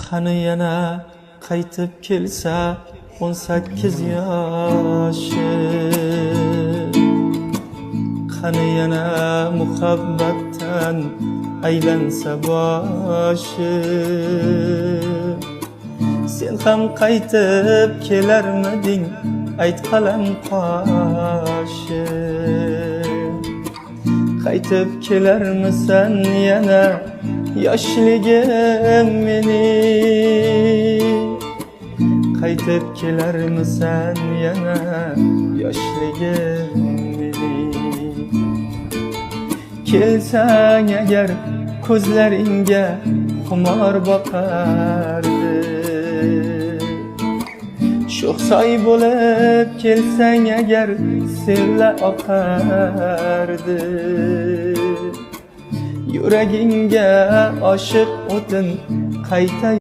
Qani yana qaytib kelsa 18 yoshi, qani yana muhabbatdan aylansa boshi. Sen ham qaytib kelarmiding, ayt qalam qoshi. Qaytib kelarmisan yana yoshligim mening? Qaytib kelarmisan yana yoshligim mening? Kelsang agar ko'zlaringga xumor boqardi, sho'xsoy bo'lib kelsang agar sellar oqardi. Yuragingga oshiq o'tin qayta